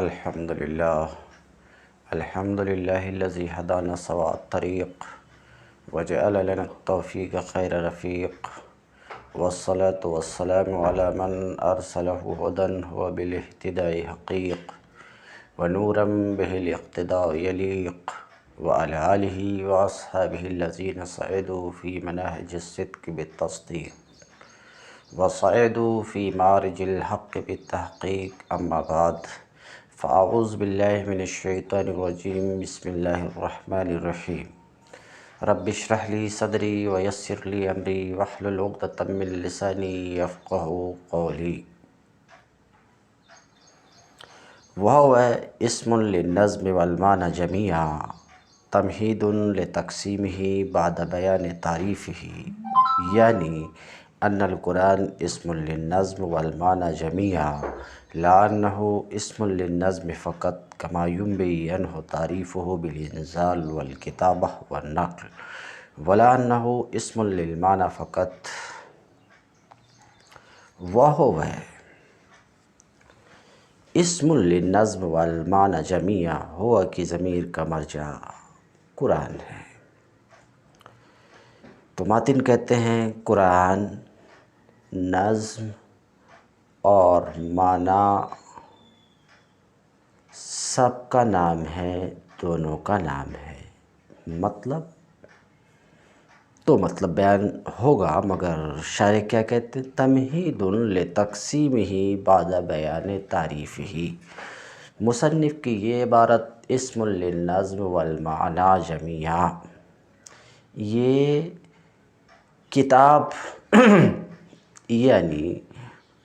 الحمدللہ الحمدللہ الذی ہدانا سواء الطریق وجعل لنا التوفیق خیر رفیق والصلاة والسلام علی من ارسلہ ہدی وبالاہتداء حقیق ونورا به الاقتداء یلیق وعلی آلہ واصحابہ الذین صعدوا فی مناہج الصدق بالتصدیق وصعدوا فی مارج الحق بالتحقیق اما بعد فاعوذ باللہ من الشیطان الرجیم بسم اللہ الرحمن الرحیم رب اشرح لی صدری ویسر لی امری واحلل عقدۃ من لسانی یفقہوا قولی۔ وہو اسم للنظم والمعنی جمیعا تمہید لتقسیمہ بعد بیان تعریفہ، یعنی ان القرآن اسم للنظم والمعنی جمیعا لا انہ اسم للنظم فقط کما ینبغی عنہ تعریفہ بالانزال والکتابہ والنقل، ولا انہ اسم للمعنی فقط۔ وہو اسم للنظم والمعنی جمیعا، ہوا کی ضمیر کا مرجع قرآن ہے۔ تو ماتن کہتے ہیں قرآن نظم اور معنی سب کا نام ہے، دونوں کا نام ہے۔ مطلب بیان ہوگا، مگر شارح کیا کہتے ہیں؟ تمہید لتقسیمہ بعد بیان تعریفہ۔ مصنف کی یہ عبارت اسم للنظم والمعنی جمیعا، یہ کتاب یعنی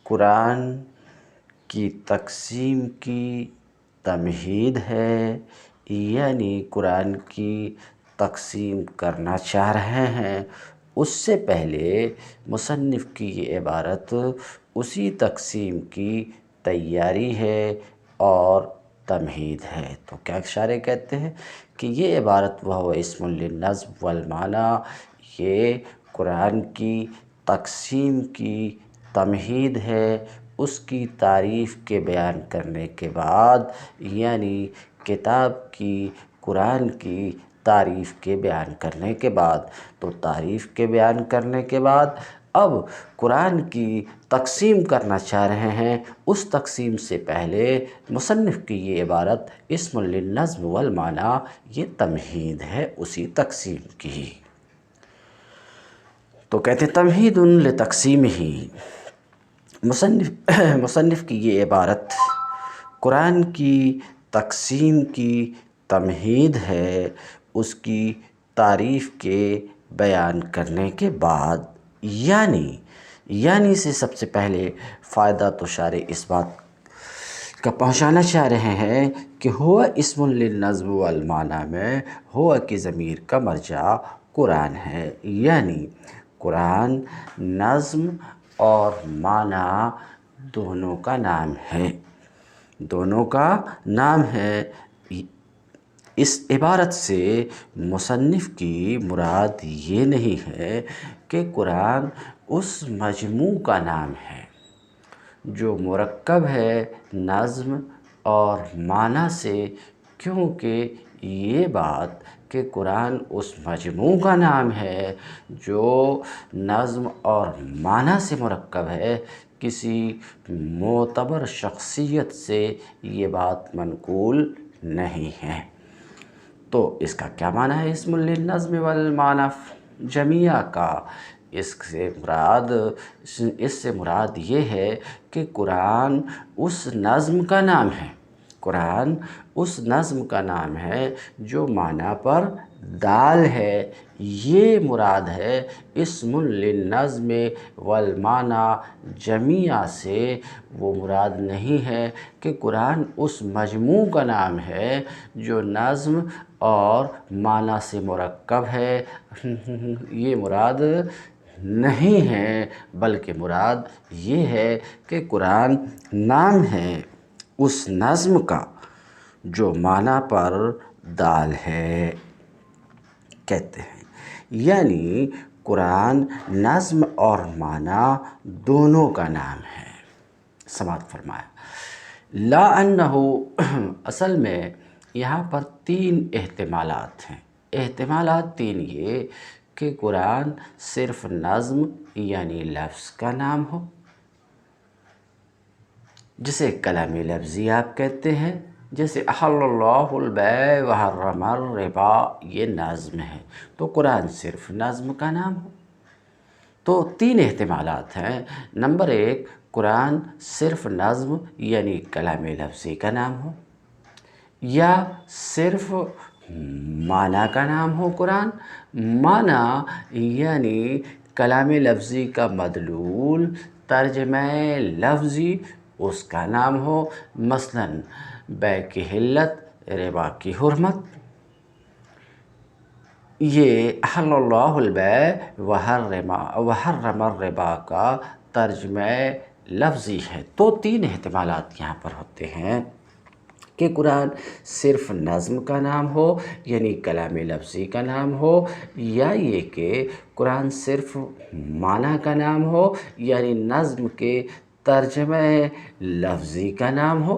قرآن کی تقسیم کی تمہید ہے، یعنی قرآن کی تقسیم کرنا چاہ رہے ہیں۔ اس سے پہلے مصنف کی یہ عبارت اسی تقسیم کی تیاری ہے اور تمہید ہے۔ تو کیا شارح کہتے ہیں کہ یہ عبارت وہو اسم للنظم والمعنی، یہ قرآن کی تقسیم کی تمہید ہے، اس کی تعریف کے بیان کرنے کے بعد، یعنی کتاب کی قرآن کی تعریف کے بیان کرنے کے بعد۔ تو تعریف کے بیان کرنے کے بعد اب قرآن کی تقسیم کرنا چاہ رہے ہیں، اس تقسیم سے پہلے مصنف کی یہ عبارت اسم للنظم والمعنی، یہ تمہید ہے اسی تقسیم کی۔ تو کہتے ہیں تمہید لتقسیمہ، مصنف کی یہ عبارت قرآن کی تقسیم کی تمہید ہے، اس کی تعریف کے بیان کرنے کے بعد، یعنی سے سب سے پہلے فائدہ تو شارح اس بات کا پہنچانا چاہ رہے ہیں کہ ہوا اسم للنظم والمعنی میں ہوا کی ضمیر کا مرجع قرآن ہے، یعنی قرآن نظم اور معنی دونوں کا نام ہے، دونوں کا نام ہے۔ اس عبارت سے مصنف کی مراد یہ نہیں ہے کہ قرآن اس مجموع کا نام ہے جو مرکب ہے نظم اور معنی سے، کیونکہ یہ بات کہ قرآن اس مجموع کا نام ہے جو نظم اور معنی سے مرکب ہے، کسی معتبر شخصیت سے یہ بات منقول نہیں ہے۔ تو اس کا کیا معنی ہے اسم للنظم والمعنی جمیعا کا؟ اس سے مراد یہ ہے کہ قرآن اس نظم کا نام ہے، قرآن اس نظم کا نام ہے جو معنی پر دال ہے۔ یہ مراد ہے اسم للنظم والمعنی جمیعا سے، وہ مراد نہیں ہے کہ قرآن اس مجموع کا نام ہے جو نظم اور معنی سے مرکب ہے، یہ مراد نہیں ہے، بلکہ مراد یہ ہے کہ قرآن نام ہے اس نظم کا جو معنی پر دال ہے۔ کہتے ہیں یعنی قرآن نظم اور معنی دونوں کا نام ہے۔ سماعت فرمایا لا انہو اصل میں یہاں پر 3 احتمالات ہیں۔ احتمالات 3 یہ کہ قرآن صرف نظم یعنی لفظ کا نام ہو، جسے کلامی لفظی آپ کہتے ہیں، جیسے احل اللہ البیع وحرم الربا، یہ نظم ہے، تو قرآن صرف نظم کا نام ہو۔ تو 3 احتمالات ہیں۔ نمبر 1، قرآن صرف نظم یعنی کلام لفظی کا نام ہو، یا صرف معنی کا نام ہو قرآن، معنی یعنی کلام لفظی کا مدلول، ترجمہ لفظی اس کا نام ہو، مثلا بیع کی حلت، ربا کی حرمت۔ یہ احل اللہ البیع وحرم الربا کا ترجمہ لفظی ہے۔ تو 3 احتمالات یہاں پر ہوتے ہیں کہ قرآن صرف نظم کا نام ہو یعنی کلام لفظی کا نام ہو، یا یہ کہ قرآن صرف معنی کا نام ہو یعنی نظم کے ترجمہ لفظی کا نام ہو،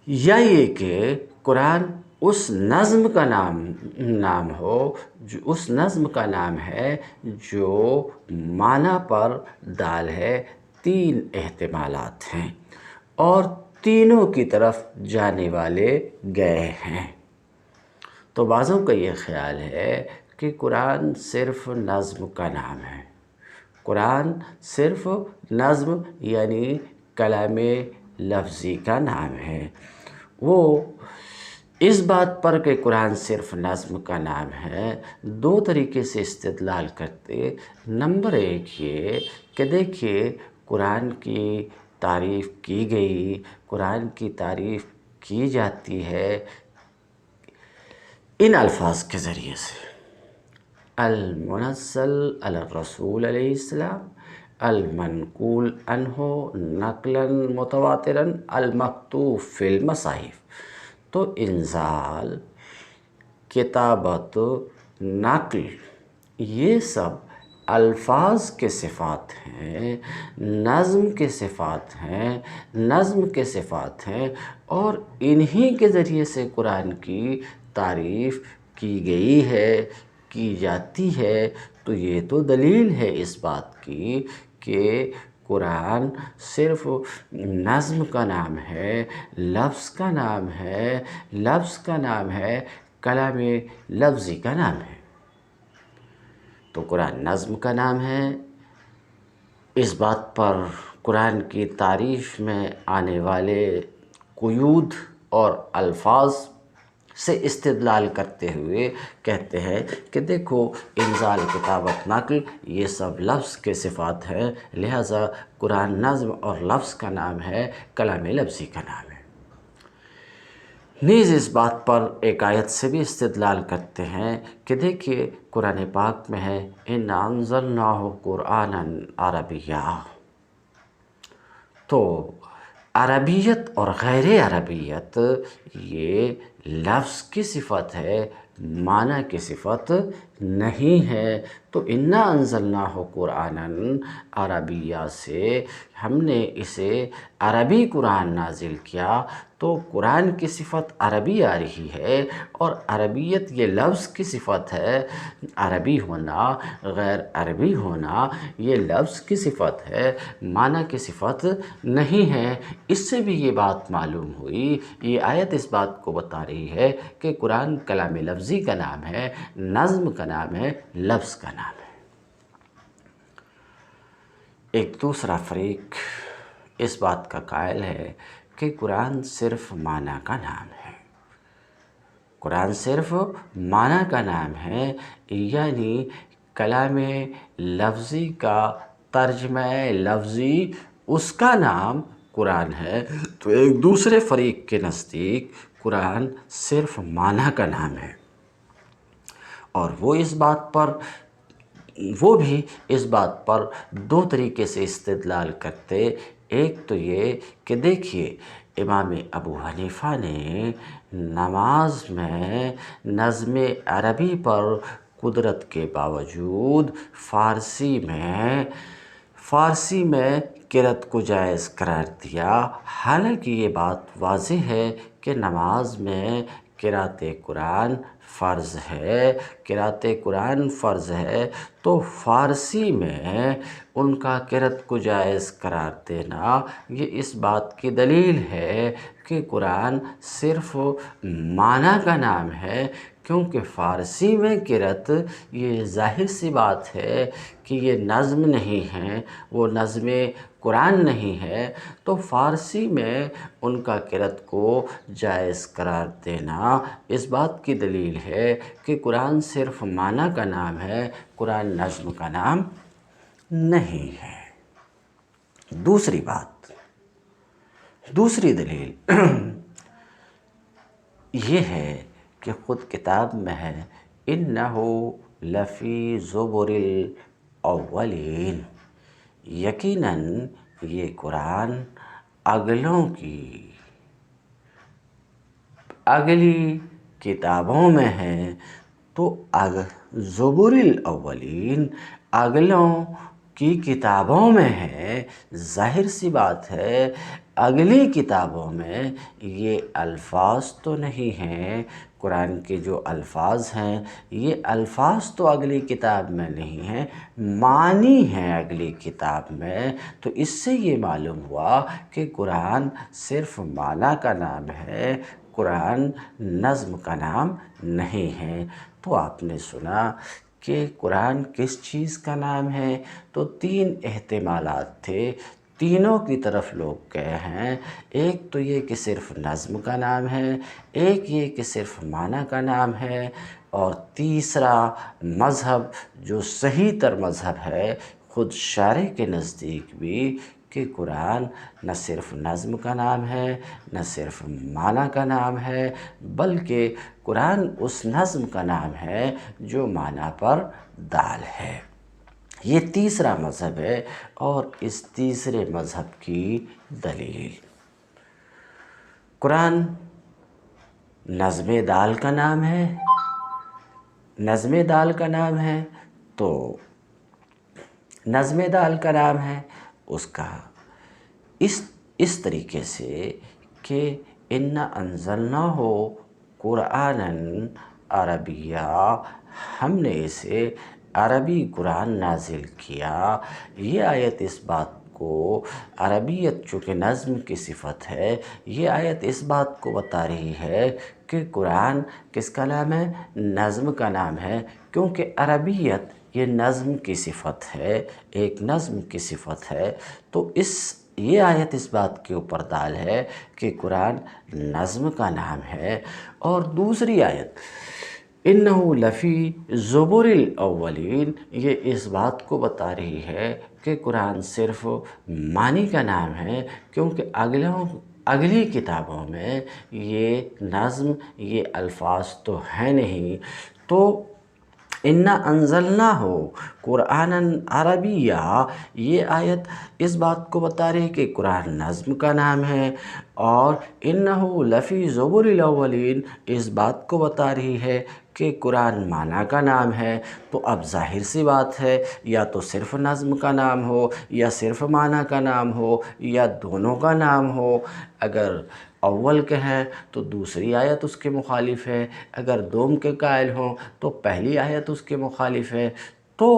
یا یہ کہ قرآن اس نظم کا نام ہو، جو اس نظم کا نام ہے جو معنی پر دال ہے۔ 3 احتمالات ہیں اور تینوں کی طرف جانے والے گئے ہیں۔ تو بعضوں کا یہ خیال ہے کہ قرآن صرف نظم کا نام ہے، قرآن صرف نظم یعنی کلام لفظی کا نام ہے۔ وہ اس بات پر کہ قرآن صرف نظم کا نام ہے 2 طریقے سے استدلال کرتے۔ نمبر 1 یہ کہ دیکھیے قرآن کی تعریف کی گئی، قرآن کی تعریف کی جاتی ہے ان الفاظ کے ذریعے سے: المنزل علی الرسول علیہ السلام، المنقول عنہ نقلا متواترا، المکتوب فی المصاحف۔ تو انزال، کتابت، نقل، یہ سب الفاظ کے صفات ہیں، نظم کے صفات ہیں، نظم کے صفات ہیں، اور انہی کے ذریعے سے قرآن کی تعریف کی گئی ہے، کی جاتی ہے۔ تو یہ تو دلیل ہے اس بات کی کہ قرآن صرف نظم کا نام ہے، لفظ کا نام ہے، لفظ کا نام ہے، کلام لفظی کا نام ہے۔ تو قرآن نظم کا نام ہے، اس بات پر قرآن کی تعریف میں آنے والے قیود اور الفاظ سے استدلال کرتے ہوئے کہتے ہیں کہ دیکھو انزال، کتابت، نقل، یہ سب لفظ کے صفات ہیں، لہٰذا قرآن نظم اور لفظ کا نام ہے، کلام لفظی کا نام ہے۔ نیز اس بات پر ایک آیت سے بھی استدلال کرتے ہیں کہ دیکھیے قرآن پاک میں ہے اِنَّا أَنزَلْنَاهُ قُرْآنًا عَرَبِيًّا۔ تو عربیت اور غیر عربیت یہ لفظ کی صفت ہے، معنی کی صفت نہیں ہے۔ تو اِنَّا أَنزَلْنَاهُ قُرْآنًا عَرَبِيًّا سے ہم نے اسے عربی قرآن نازل کیا، تو قرآن کی صفت عربی آ رہی ہے، اور عربیت یہ لفظ کی صفت ہے، عربی ہونا، غیر عربی ہونا یہ لفظ کی صفت ہے، معنی کی صفت نہیں ہے۔ اس سے بھی یہ بات معلوم ہوئی، یہ آیت اس بات کو بتا رہی ہے کہ قرآن کلام لفظی کا نام ہے، نظم کا نام ہے، لفظ کا نام ہے۔ ایک دوسرا فریق اس بات کا قائل ہے کہ قرآن صرف معنی کا نام ہے، قرآن صرف معنی کا نام ہے، یعنی کلام لفظی کا ترجمہ لفظی اس کا نام قرآن ہے۔ تو ایک دوسرے فریق کے نزدیک قرآن صرف معنی کا نام ہے، اور وہ بھی اس بات پر 2 طریقے سے استدلال کرتے۔ ایک تو یہ کہ دیکھیے امام ابو حنیفہ نے نماز میں نظم عربی پر قدرت کے باوجود فارسی میں قرأت کو جائز قرار دیا، حالانکہ یہ بات واضح ہے کہ نماز میں قرأت قرآن فرض ہے، قرأت قرآن فرض ہے، تو فارسی میں ان کا قرأت کو جائز قرار دینا یہ اس بات کی دلیل ہے کہ قرآن صرف معنی کا نام ہے، کیونکہ فارسی میں قرأت یہ ظاہر سی بات ہے کہ یہ نظم نہیں ہے، وہ نظم قرآن نہیں ہے، تو فارسی میں ان کا قرأت کو جائز قرار دینا اس بات کی دلیل ہے کہ قرآن صرف معنی کا نام ہے، قرآن نظم کا نام نہیں ہے۔ دوسری بات، دوسری دلیل یہ ہے کہ خود کتاب میں ہے اِنَّهُ لَفِي زُبُرِ الْأَوَّلِينَ، یقیناً یہ قرآن اگلی کتابوں میں ہے، تو زبر الاولین اگلوں کی کتابوں میں ہے، ظاہر سی بات ہے اگلی کتابوں میں یہ الفاظ تو نہیں ہیں، قرآن کے جو الفاظ ہیں یہ الفاظ تو اگلی کتاب میں نہیں ہیں، معنی ہیں اگلی کتاب میں، تو اس سے یہ معلوم ہوا کہ قرآن صرف معنی کا نام ہے، قرآن نظم کا نام نہیں ہے۔ تو آپ نے سنا کہ قرآن کس چیز کا نام ہے، تو تین احتمالات تھے، تینوں کی طرف لوگ گئے ہیں، ایک تو یہ کہ صرف نظم کا نام ہے، ایک یہ کہ صرف معنی کا نام ہے، اور تیسرا مذہب جو صحیح تر مذہب ہے خود شارح کے نزدیک بھی، کہ قرآن نہ صرف نظم کا نام ہے نہ صرف معنی کا نام ہے، بلکہ قرآن اس نظم کا نام ہے جو معنی پر دال ہے۔ یہ تیسرا مذہب ہے، اور اس تیسرے مذہب کی دلیل قرآن نظم دال کا نام ہے، نظم دال کا نام ہے، تو نظم دال کا نام ہے اس کا اس طریقے سے کہ اِنَّا أَنزَلْنَاهُ قُرْآنًا عَرَبِيًّا، ہم نے اسے عربی قرآن نازل کیا۔ یہ آیت اس بات کو، عربیت چونکہ نظم کی صفت ہے، یہ آیت اس بات کو بتا رہی ہے کہ قرآن کس کا نام ہے، نظم کا نام ہے، کیونکہ عربیت یہ نظم کی صفت ہے، ایک نظم کی صفت ہے، تو یہ آیت اس بات کے اوپر دال ہے کہ قرآن نظم کا نام ہے۔ اور دوسری آیت اِنَّهُ لَفِي زُبُرِ الْأَوَّلِينَ، یہ اس بات کو بتا رہی ہے کہ قرآن صرف معنی کا نام ہے، کیونکہ اگلی کتابوں میں یہ نظم، یہ الفاظ تو ہیں نہیں، تو اِنَّا أَنزَلْنَاهُ قُرْآنًا عَرَبِيًّا، یہ آیت اس بات کو بتا رہی ہے کہ قرآن نظم کا نام ہے، اور اِنَّهُ لَفِي زُبُرِ الْأَوَّلِينَ اس بات کو بتا رہی ہے کہ قرآن معنی کا نام ہے۔ تو اب ظاہر سی بات ہے، یا تو صرف نظم کا نام ہو، یا صرف معنی کا نام ہو، یا دونوں کا نام ہو۔ اگر اول کے ہیں تو دوسری آیت اس کے مخالف ہے، اگر دوم کے قائل ہوں تو پہلی آیت اس کے مخالف ہے۔ تو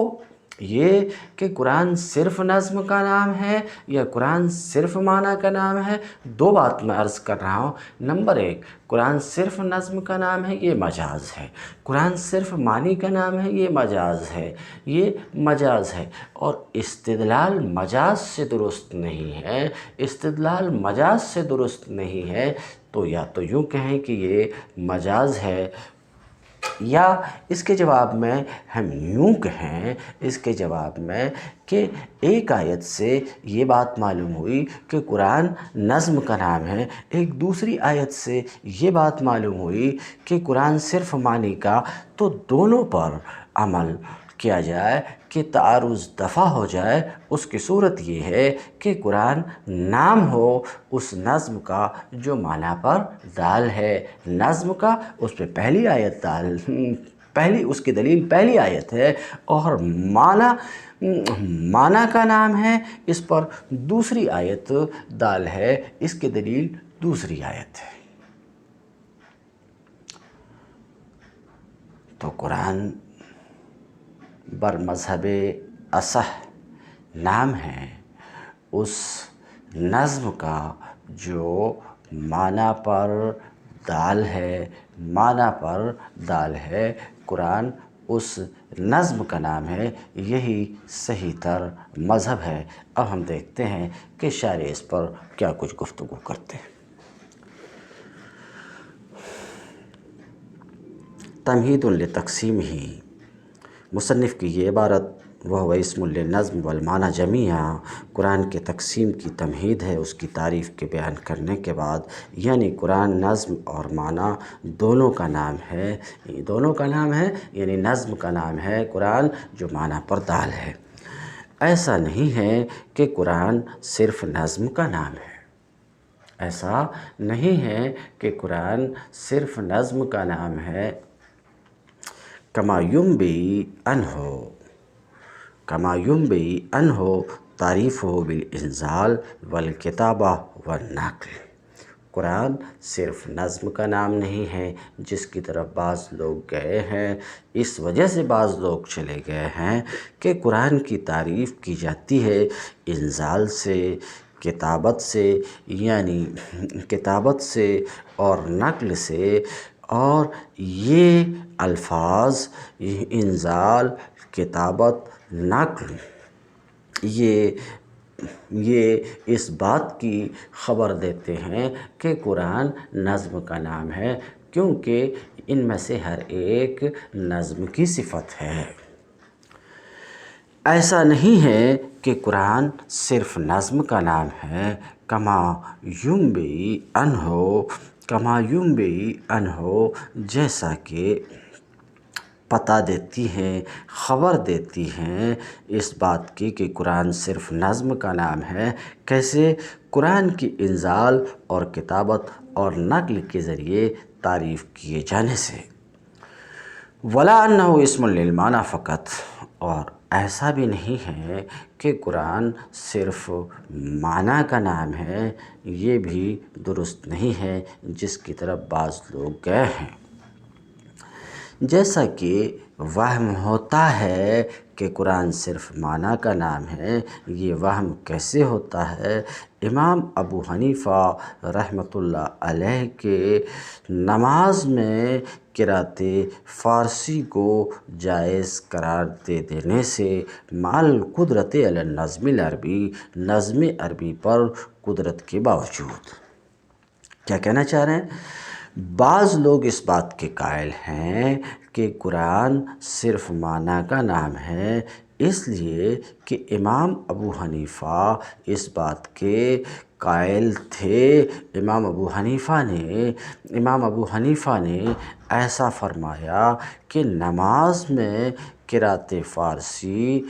یہ کہ قرآن صرف نظم کا نام ہے یا قرآن صرف معنی کا نام ہے، دو بات میں عرض کر رہا ہوں۔ نمبر ایک، قرآن صرف نظم کا نام ہے، یہ مجاز ہے، قرآن صرف معنی کا نام ہے، یہ مجاز ہے، یہ مجاز ہے، اور استدلال مجاز سے درست نہیں ہے، استدلال مجاز سے درست نہیں ہے، تو یا تو یوں کہیں کہ یہ مجاز ہے، یا اس کے جواب میں ہم یوں کہیں، اس کے جواب میں کہ ایک آیت سے یہ بات معلوم ہوئی کہ قرآن نظم کا نام ہے، ایک دوسری آیت سے یہ بات معلوم ہوئی کہ قرآن صرف معنی کا، تو دونوں پر عمل کیا جائے کہ تعارض دفع ہو جائے۔ اس کی صورت یہ ہے کہ قرآن نام ہو اس نظم کا جو معنی پر دال ہے، نظم کا، اس پہ پہلی آیت دال اس کی دلیل پہلی آیت ہے، اور معنی کا نام ہے، اس پر دوسری آیت دال ہے، اس کی دلیل دوسری آیت ہے۔ تو قرآن بر مذہب اصح نام ہے اس نظم کا جو معنی پر دال ہے، قرآن اس نظم کا نام ہے، یہی صحیح تر مذہب ہے۔ اب ہم دیکھتے ہیں کہ شارح اس پر کیا کچھ گفتگو کرتے ہیں۔ تمہید لتقسیمہ، مصنف کی یہ عبارت وہو اسم للنظم والمعنی جمیعا، قرآن کے تقسیم کی تمہید ہے اس کی تعریف کے بیان کرنے کے بعد، یعنی قرآن نظم اور معنی دونوں کا نام ہے، یعنی نظم کا نام ہے قرآن جو معنی پر دال ہے۔ ایسا نہیں ہے کہ قرآن صرف نظم کا نام ہے، ایسا نہیں ہے کہ قرآن صرف نظم کا نام ہے۔ کما ینبغی عنہ تعریفہ بالانزال والکتابہ والنقل، قرآن صرف نظم کا نام نہیں ہے جس کی طرف بعض لوگ گئے ہیں، اس وجہ سے بعض لوگ چلے گئے ہیں کہ قرآن کی تعریف کی جاتی ہے انزال سے، کتابت سے اور نقل سے، اور یہ الفاظ انزال، کتابت، نقل یہ اس بات کی خبر دیتے ہیں کہ قرآن نظم کا نام ہے، کیونکہ ان میں سے ہر ایک نظم کی صفت ہے۔ ایسا نہیں ہے کہ قرآن صرف نظم کا نام ہے۔ کما ینبغی عنہ، جیسا کہ پتہ دیتی ہیں، خبر دیتی ہیں اس بات کی کہ قرآن صرف نظم کا نام ہے، کیسے؟ قرآن کی انزال اور کتابت اور نقل کے ذریعے تعریف کیے جانے سے۔ ولا انہ اسم للمعنی فقط، اور ایسا بھی نہیں ہے کہ قرآن صرف معنی کا نام ہے، یہ بھی درست نہیں ہے جس کی طرف بعض لوگ گئے ہیں۔ جیسا کہ وہم ہوتا ہے کہ قرآن صرف معنی کا نام ہے، یہ وہم کیسے ہوتا ہے؟ امام ابو حنیفہ رحمۃ اللہ علیہ کے نماز میں قرأت فارسی کو جائز قرار دے دینے سے، مع القدرۃ علی النظم العربی، نظم عربی پر قدرت کے باوجود۔ کیا کہنا چاہ رہے ہیں؟ بعض لوگ اس بات کے قائل ہیں کہ قرآن صرف معنی کا نام ہے، اس لیے کہ امام ابو حنیفہ اس بات کے قائل تھے۔ امام ابو حنیفہ نے ایسا فرمایا کہ نماز میں قرأت فارسی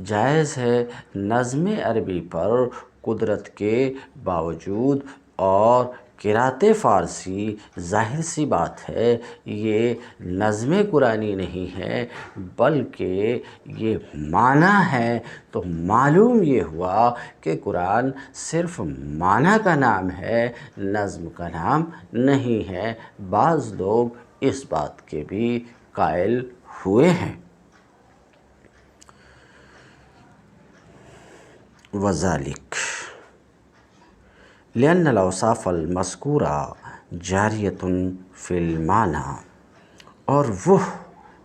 جائز ہے، نظم عربی پر قدرت کے باوجود، اور قرأت فارسی ظاہر سی بات ہے یہ نظم قرآنی نہیں ہے بلکہ یہ معنی ہے، تو معلوم یہ ہوا کہ قرآن صرف معنی کا نام ہے، نظم کا نام نہیں ہے۔ بعض لوگ اس بات کے بھی قائل ہوئے ہیں۔ وذالک لأن الأوصاف المذکورہ جاریۃ فی المعنی، اور وہ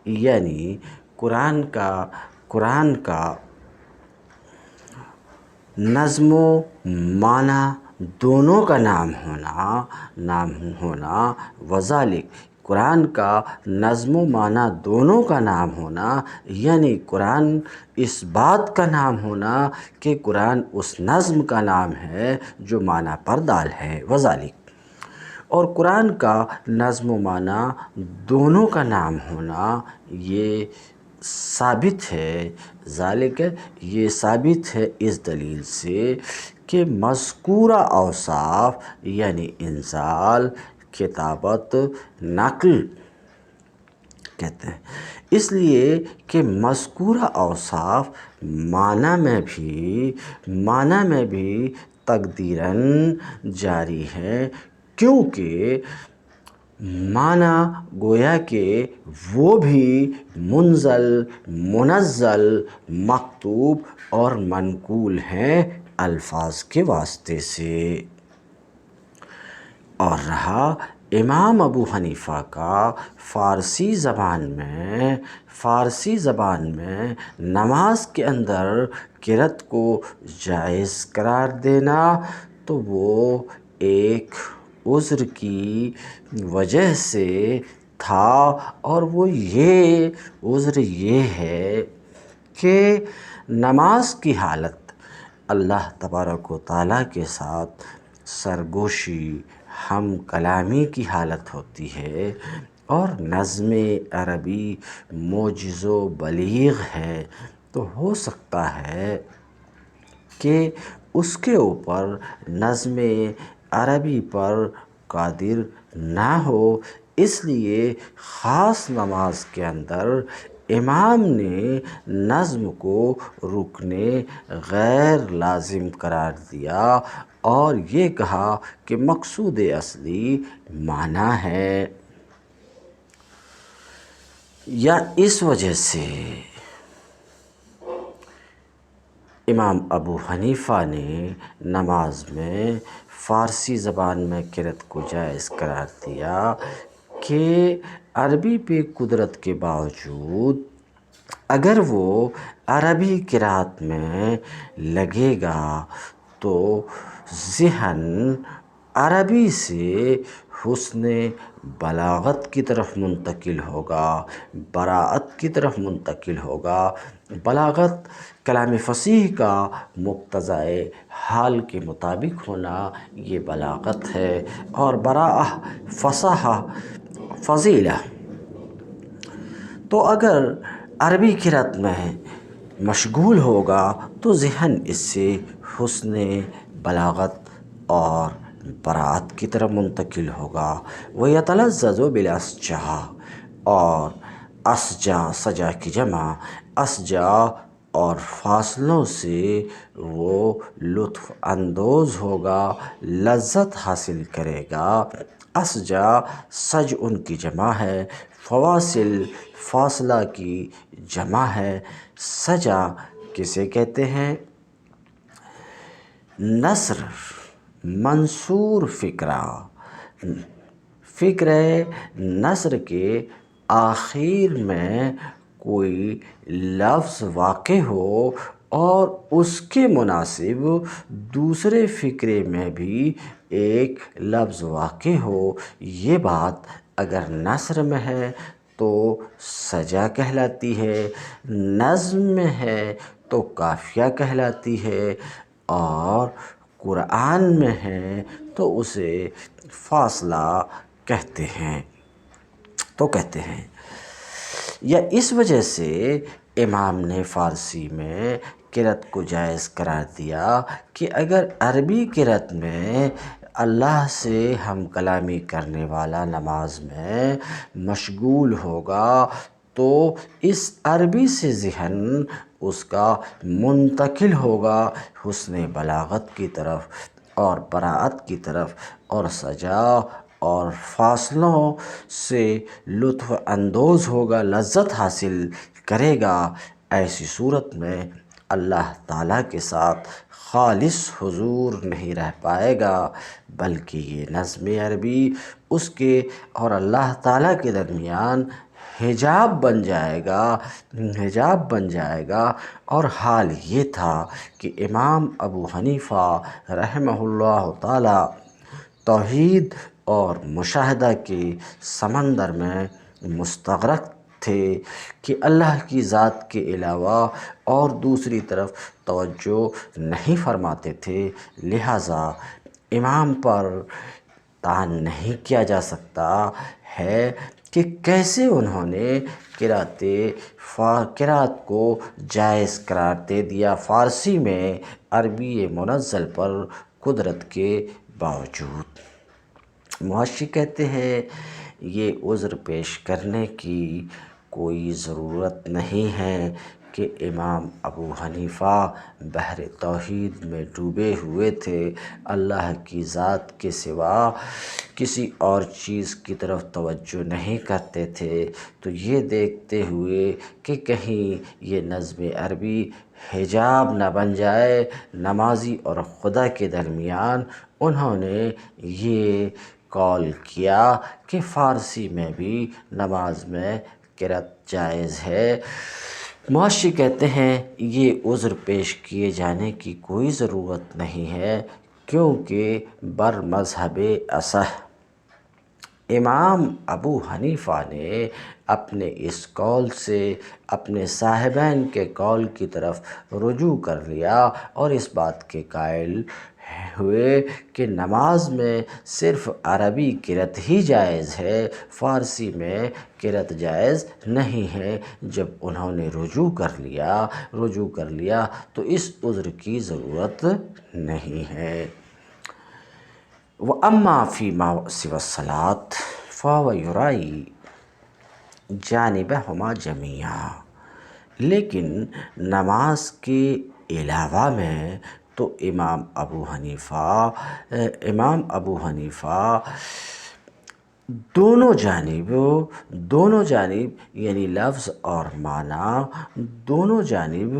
یعنی قرآن کا نظم و معنی دونوں کا نام ہونا، وذالک قرآن کا نظم و معنی دونوں کا نام ہونا، یعنی قرآن اس بات کا نام ہونا کہ قرآن اس نظم کا نام ہے جو معنی پر دال ہے، وذالک، اور قرآن کا نظم و معنی دونوں کا نام ہونا یہ ثابت ہے، ذالک یہ ثابت ہے اس دلیل سے کہ مذکورہ اوصاف یعنی انزال، کتابت نقل کہتے ہیں، اس لیے کہ مذکورہ اوصاف معنی میں بھی تقدیراً جاری ہے، کیونکہ معنی گویا کہ وہ بھی منزل، منزل، مکتوب اور منقول ہیں الفاظ کے واسطے سے۔ اور رہا امام ابو حنیفہ کا فارسی زبان میں نماز کے اندر قرأت کو جائز قرار دینا، تو وہ ایک عذر کی وجہ سے تھا، اور وہ عذر یہ ہے کہ نماز کی حالت اللہ تبارک و تعالیٰ کے ساتھ سرگوشی، ہم کلامی کی حالت ہوتی ہے، اور نظم عربی موجز و بلیغ ہے، تو ہو سکتا ہے کہ اس کے اوپر نظم عربی پر قادر نہ ہو، اس لیے خاص نماز کے اندر امام نے نظم کو رکن غیر لازم قرار دیا، اور یہ کہا کہ مقصود اصلی معنی ہے۔ یا اس وجہ سے امام ابو حنیفہ نے نماز میں فارسی زبان میں قرأت کو جائز قرار دیا کہ عربی پہ قدرت کے باوجود اگر وہ عربی قرأت میں لگے گا تو ذہن عربی سے حسن بلاغت کی طرف منتقل ہوگا، براعت کی طرف منتقل ہوگا۔ بلاغت کلام فصیح کا مقتضائے حال کے مطابق ہونا یہ بلاغت ہے، اور براعہ فصاحہ، فضیلہ۔ تو اگر عربی قرأت میں مشغول ہوگا تو ذہن اس سے حسن بلاغت اور براعت کی طرف منتقل ہوگا۔ وَيَتَلَذَّذُ بِالْأَسْجَاءِ، اور سجا کی جمع اسجا، اور فاصلوں سے وہ لطف اندوز ہوگا، لذت حاصل کرے گا۔ اسجا سج ان کی جمع ہے، فواصل فاصلہ کی جمع ہے۔ سجا کسے کہتے ہیں؟ نثر، منثور فقرہ نثر کے آخر میں کوئی لفظ واقع ہو اور اس کے مناسب دوسرے فقرے میں بھی ایک لفظ واقع ہو، یہ بات اگر نثر میں ہے تو سجا کہلاتی ہے، نظم میں ہے تو قافیہ کہلاتی ہے، اور قرآن میں ہے تو اسے فاصلہ کہتے ہیں۔ یا اس وجہ سے امام نے فارسی میں قرأت کو جائز قرار دیا کہ اگر عربی قرأت میں اللہ سے ہم کلامی کرنے والا نماز میں مشغول ہوگا تو اس عربی سے ذہن اس کا منتقل ہوگا حسن بلاغت کی طرف اور براعت کی طرف، اور سجا اور فاصلوں سے لطف اندوز ہوگا، لذت حاصل کرے گا۔ ایسی صورت میں اللہ تعالیٰ کے ساتھ خالص حضور نہیں رہ پائے گا، بلکہ یہ نظم عربی اس کے اور اللہ تعالیٰ کے درمیان حجاب بن جائے گا۔ اور حال یہ تھا کہ امام ابو حنیفہ رحمہ اللہ تعالی توحید اور مشاہدہ کے سمندر میں مستغرق تھے کہ اللہ کی ذات کے علاوہ اور دوسری طرف توجہ نہیں فرماتے تھے، لہٰذا امام پر طعن نہیں کیا جا سکتا ہے کہ کیسے انہوں نے قرأت کو جائز قرار دے دیا فارسی میں عربی منزل پر قدرت کے باوجود۔ معاشی کہتے ہیں یہ عذر پیش کرنے کی کوئی ضرورت نہیں ہے کہ امام ابو حنیفہ بحر توحید میں ڈوبے ہوئے تھے، اللہ کی ذات کے سوا کسی اور چیز کی طرف توجہ نہیں کرتے تھے، تو یہ دیکھتے ہوئے کہ کہیں یہ نظم عربی حجاب نہ بن جائے نمازی اور خدا کے درمیان، انہوں نے یہ قول کیا کہ فارسی میں بھی نماز میں قرأت جائز ہے۔ معاشی کہتے ہیں یہ عذر پیش کیے جانے کی کوئی ضرورت نہیں ہے، کیونکہ بر مذہب اصح امام ابو حنیفہ نے اپنے اس قول سے اپنے صاحبین کے قول کی طرف رجوع کر لیا اور اس بات کے قائل ہوئے کہ نماز میں صرف عربی قرأت ہی جائز ہے، فارسی میں قرأت جائز نہیں ہے۔ جب انہوں نے رجوع کر لیا تو اس عذر کی ضرورت نہیں ہے۔ وَأَمَّا فِي مَا سِوَى الصَّلَاةِ فَهُوَ يُرَائِي جَانِبَهُمَا جَمِيعًا، لیکن نماز کے علاوہ میں تو امام ابو حنیفہ دونوں جانب یعنی لفظ اور معنی دونوں جانب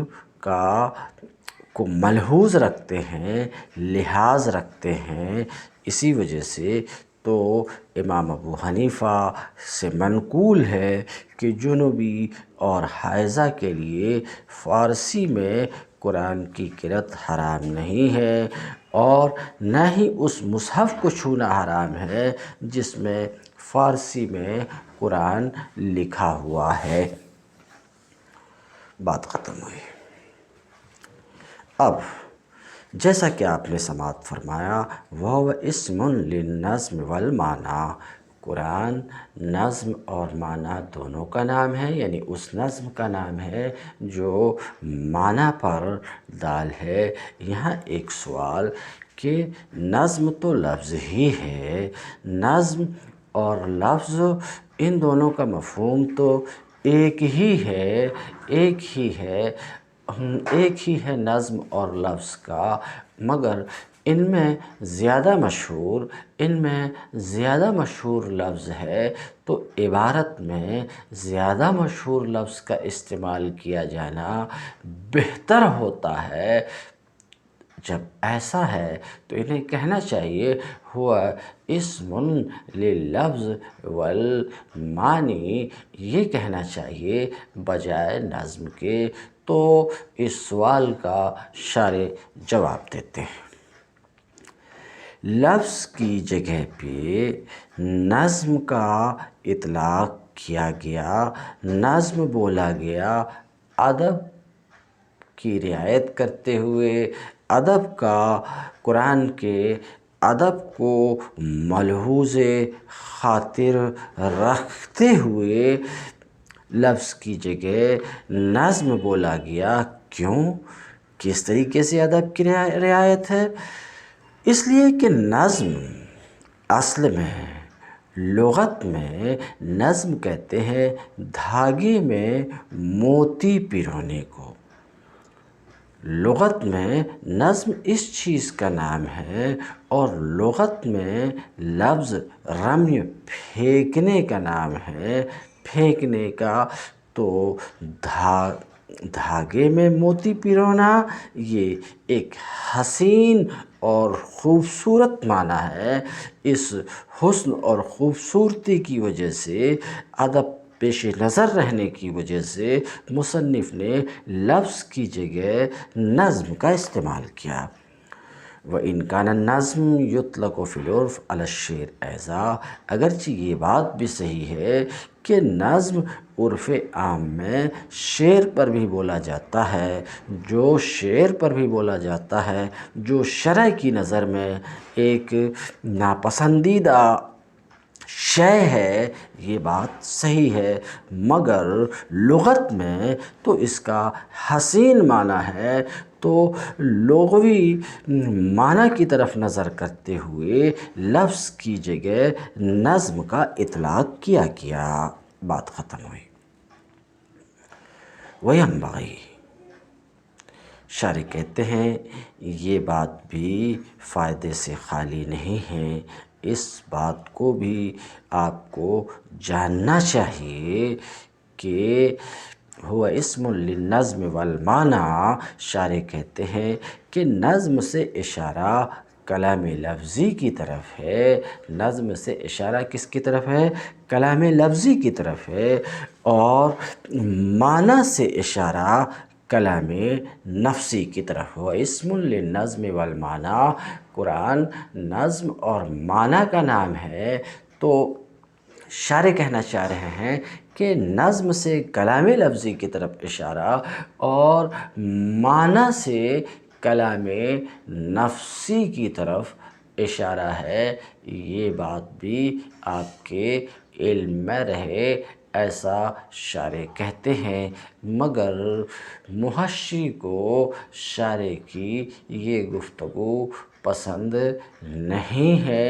کو ملحوظ رکھتے ہیں، لحاظ رکھتے ہیں۔ اسی وجہ سے تو امام ابو حنیفہ سے منقول ہے کہ جنوبی اور حائضہ کے لیے فارسی میں قرآن کی قرأت حرام نہیں ہے، اور نہ ہی اس مصحف کو چھونا حرام ہے جس میں فارسی میں قرآن لکھا ہوا ہے۔ بات ختم ہوئی۔ اب جیسا کہ آپ نے سماعت فرمایا وَهُوَ اسْمٌ لِلنَّظْمِ وَالْمَعْنَى، قرآن نظم اور معنی دونوں کا نام ہے، یعنی اس نظم کا نام ہے جو معنی پر دال ہے۔ یہاں ایک سوال کہ نظم تو لفظ ہی ہے، نظم اور لفظ ان دونوں کا مفہوم تو ایک ہی ہے نظم اور لفظ کا، مگر ان میں زیادہ مشہور لفظ ہے، تو عبارت میں زیادہ مشہور لفظ کا استعمال کیا جانا بہتر ہوتا ہے۔ جب ایسا ہے تو انہیں کہنا چاہیے ہوا اسم لللفظ والمعنی، یہ کہنا چاہیے بجائے نظم کے۔ تو اس سوال کا شارح جواب دیتے ہیں۔ لفظ کی جگہ پہ نظم کا اطلاق کیا گیا، نظم بولا گیا، ادب کی رعایت کرتے ہوئے، ادب کا قرآن کے ادب کو ملحوظ خاطر رکھتے ہوئے لفظ کی جگہ نظم بولا گیا۔ کیوں؟ کس طریقے سے ادب کی رعایت ہے؟ اس لیے کہ نظم اصل میں لغت میں نظم کہتے ہیں دھاگے میں موتی پرونے کو۔ لغت میں نظم اس چیز کا نام ہے، اور لغت میں لفظ رمی پھینکنے کا نام ہے۔ پھینکنے کا تو دھاگے میں موتی پرونا یہ ایک حسین اور خوبصورت معنی ہے۔ اس حسن اور خوبصورتی کی وجہ سے، ادب پیش نظر رہنے کی وجہ سے مصنف نے لفظ کی جگہ نظم کا استعمال کیا۔ وَإِنْ كَانَ النَّظْمُ يُطْلَقُ فِي الْعُرْفِ عَلَى الشِّعْرِ أَيْضًا، اگرچہ یہ بات بھی صحیح ہے کہ نظم عرف عام میں شعر پر بھی بولا جاتا ہے، جو شعر پر بھی بولا جاتا ہے، جو شرع کی نظر میں ایک ناپسندیدہ شے ہے، یہ بات صحیح ہے، مگر لغت میں تو اس کا حسین معنی ہے، تو لغوی معنی کی طرف نظر کرتے ہوئے لفظ کی جگہ نظم کا اطلاق کیا گیا، بات ختم ہوئی۔ وَيَنبَغِي، شارح کہتے ہیں یہ بات بھی فائدے سے خالی نہیں ہے، اس بات کو بھی آپ کو جاننا چاہیے کہ ہوا اسم للنظم والمعنی، شارح کہتے ہیں کہ نظم سے اشارہ کلام لفظی کی طرف ہے۔ نظم سے اشارہ کس کی طرف ہے؟ کلام لفظی کی طرف ہے، اور معنی سے اشارہ کلام نفسی کی طرف ہوا اسم للنظم والمعنی۔ قرآن نظم اور معنی کا نام ہے، تو شارح کہنا چاہ رہے ہیں کہ نظم سے کلام لفظی کی طرف اشارہ اور معنی سے کلام نفسی کی طرف اشارہ ہے، یہ بات بھی آپ کے علم میں رہے، ایسا شارح کہتے ہیں۔ مگر محشی کو شارح کی یہ گفتگو پسند نہیں ہے،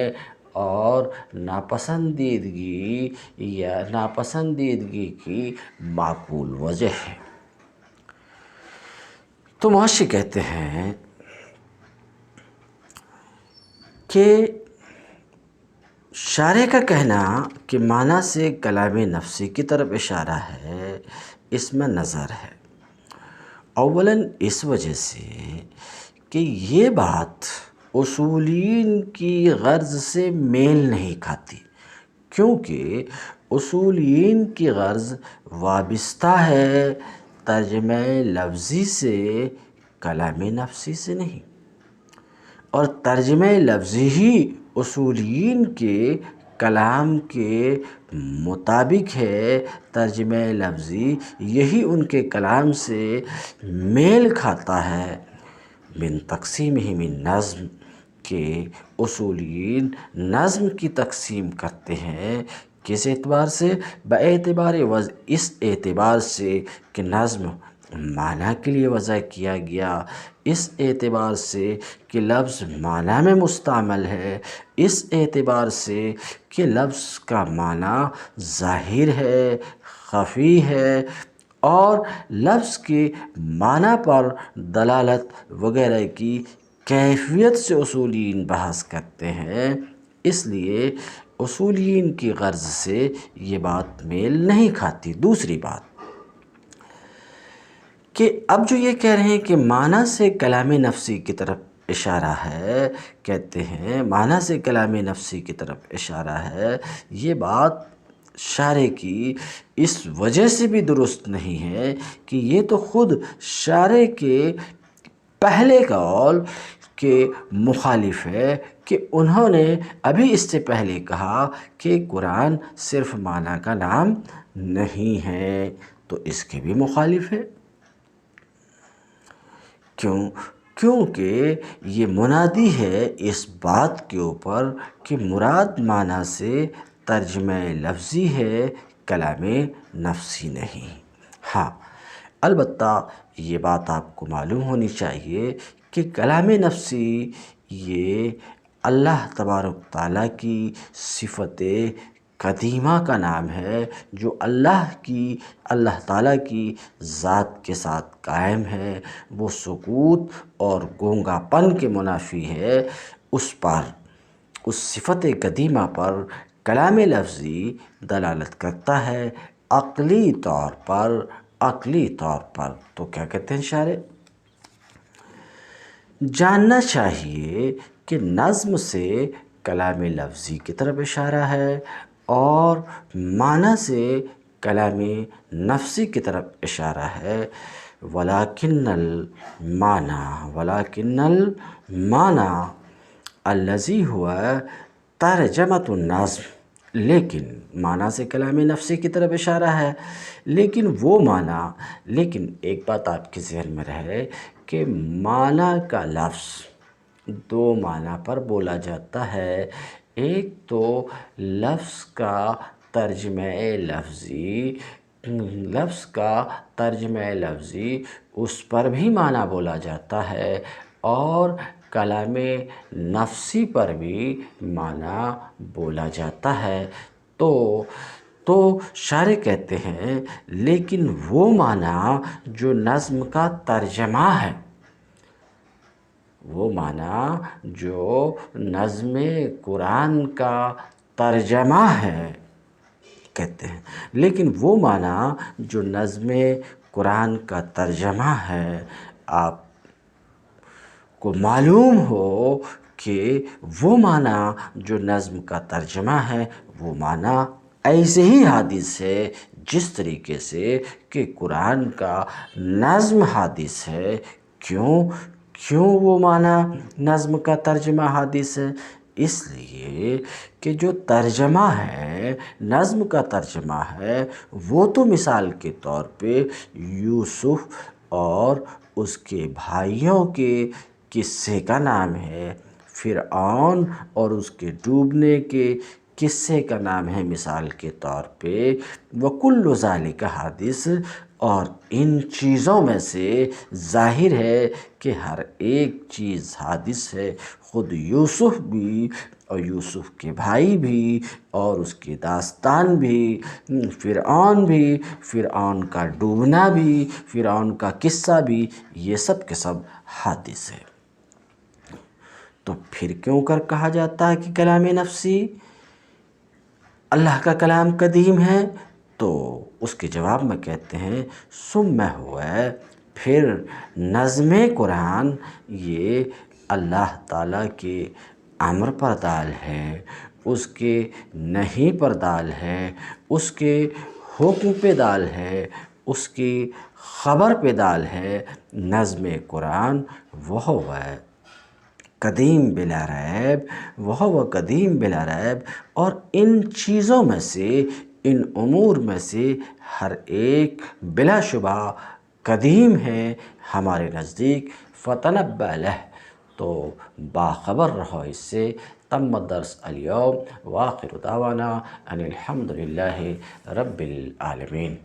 اور ناپسندیدگی کی معقول وجہ ہے۔ تو محشی کہتے ہیں کہ شارح کا کہنا کہ معنی سے کلام نفسی کی طرف اشارہ ہے، اس میں نظر ہے۔ اولاً اس وجہ سے کہ یہ بات اصولین کی غرض سے میل نہیں کھاتی، کیونکہ اصولین کی غرض وابستہ ہے ترجمہ لفظی سے، کلام نفسی سے نہیں، اور ترجمہ لفظی ہی اصولین کے کلام کے مطابق ہے، ترجمہ لفظی یہی ان کے کلام سے میل کھاتا ہے۔ من تقسیمہ من نظم، کہ اصولین نظم کی تقسیم کرتے ہیں، کس اعتبار سے؟ باعتبار وضع، اس اعتبار سے کہ نظم معنی کے لیے وضع کیا گیا، اس اعتبار سے کہ لفظ معنی میں مستعمل ہے، اس اعتبار سے کہ لفظ کا معنی ظاہر ہے، خفی ہے، اور لفظ کے معنی پر دلالت وغیرہ کی کیفیت سے اصولین بحث کرتے ہیں، اس لیے اصولین کی غرض سے یہ بات میل نہیں کھاتی۔ دوسری بات کہ اب جو یہ کہہ رہے ہیں کہ معنی سے کلام نفسی کی طرف اشارہ ہے، کہتے ہیں معنی سے کلام نفسی کی طرف اشارہ ہے، یہ بات شارح کی اس وجہ سے بھی درست نہیں ہے کہ یہ تو خود شارح کے پہلے قول کے مخالف ہے، کہ انہوں نے ابھی اس سے پہلے کہا کہ قرآن صرف معنی کا نام نہیں ہے، تو اس کے بھی مخالف ہے۔ کیونکہ یہ منادی ہے اس بات کے اوپر کہ مراد معنی سے ترجمہ لفظی ہے، کلام نفسی نہیں۔ ہاں، البتہ یہ بات آپ کو معلوم ہونی چاہیے کہ کلام نفسی یہ اللہ تبارک تعالیٰ کی صفت قدیمہ کا نام ہے، جو اللہ تعالیٰ کی ذات کے ساتھ قائم ہے، وہ سکوت اور گونگا پن کے منافی ہے، اس صفت قدیمہ پر کلام لفظی دلالت کرتا ہے عقلی طور پر۔ تو کیا کہتے ہیں شارح؟ جاننا چاہیے کہ نظم سے کلام لفظی کی طرف اشارہ ہے، اور معنی سے کلام نفسی کی طرف اشارہ ہے، وَلَكِنَّ الْمَعْنَى الَّذِي هُوَ تَرْجَمَةُ النَّظْم، لیکن معنی سے کلام نفسی کی طرف اشارہ ہے، لیکن وہ معنی، لیکن ایک بات آپ کے ذہن میں رہے کہ معنی کا لفظ دو معنی پر بولا جاتا ہے، ایک تو لفظ کا ترجمہ لفظی اس پر بھی معنی بولا جاتا ہے اور کلام نفسی پر بھی معنی بولا جاتا ہے۔ تو شاعر کہتے ہیں لیکن وہ معنی جو نظم کا ترجمہ ہے، وہ معنی جو نظم قرآن کا ترجمہ ہے، کہتے ہیں لیکن وہ معنی جو نظم قرآن کا ترجمہ ہے، آپ کو معلوم ہو کہ وہ معنی جو نظم کا ترجمہ ہے وہ معنی ایسے ہی حادث ہے جس طریقے سے کہ قرآن کا نظم حادث ہے۔ کیوں وہ معنی نظم کا ترجمہ حادث ہے؟ اس لیے کہ جو ترجمہ ہے، نظم کا ترجمہ ہے، وہ تو مثال کے طور پہ یوسف اور اس کے بھائیوں کے قصے کا نام ہے، فرعون اور اس کے ڈوبنے کے قصے کا نام ہے مثال کے طور پہ، وَكُلُّ ذَلِكَ حادث۔ اور ان چیزوں میں سے ظاہر ہے کہ ہر ایک چیز حادث ہے، خود یوسف بھی اور یوسف کے بھائی بھی اور اس کی داستان بھی، فرعون بھی، فرعون کا ڈوبنا بھی، فرعون کا قصہ بھی، یہ سب کے سب حادث ہے۔ تو پھر کیوں کر کہا جاتا ہے کہ کلام نفسی اللہ کا کلام قدیم ہے؟ تو اس کے جواب میں کہتے ہیں ثم ہوا، پھر نظم قرآن یہ اللہ تعالیٰ کے امر پر دال ہے، اس کے نہیں پر دال ہے، اس کے حکم پہ دال ہے، اس کی خبر پہ دال ہے۔ نظم قرآن وہ ہے قدیم بلا ریب، وہ قدیم بلا ریب۔ اور ان چیزوں میں سے، ان امور میں سے ہر ایک بلا شبہ قدیم ہے ہمارے نزدیک۔ فتنبأ لہ، تو باخبر رہو اس سے۔ تم الدرس اليوم، وآخر دعوانا ان الحمد للہ رب العالمین۔